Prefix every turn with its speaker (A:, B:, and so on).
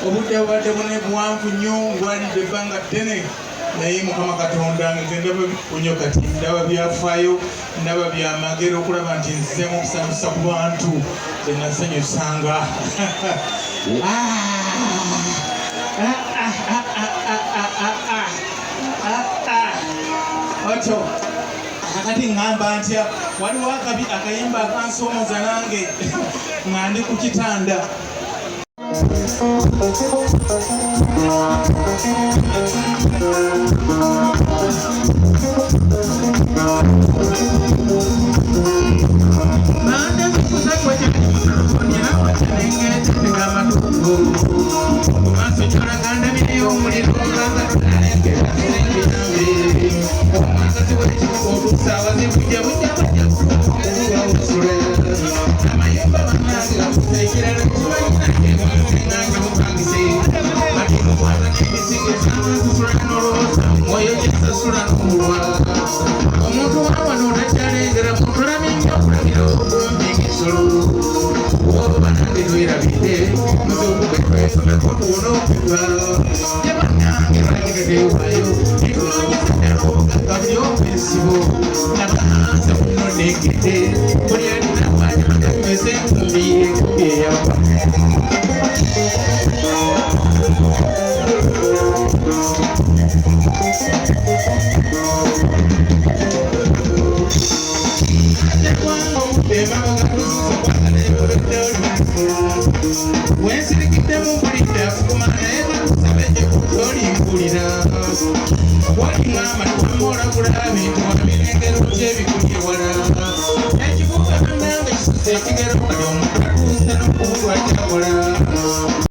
A: obudde bubadde bune buwanvu nnyo ngwalidde ebbanga ddene naye mukama katonda nze ndaba bikunyo kati ndaba byafaayo ndaba byamagero okulaba nti nzizemu okusanyusa ku bantu benasanyusanga otyo akati ŋŋamba ntya waliwo akayimba akansoomoza nange nga ndi ku kitanda kabuli okwesibo nabaanza kunonekete buli alina wanyameze enkumbi yenkumbi eyava wensirikiddemu mpulidde afukuma naye kakusabenje kutolimpulira waliŋŋamba tiwamolagula bintu wamirengero kyebikuli ewala ekibuuka bannange kisuse ekigero kali omuntu atuuse n'okubulwa kyakola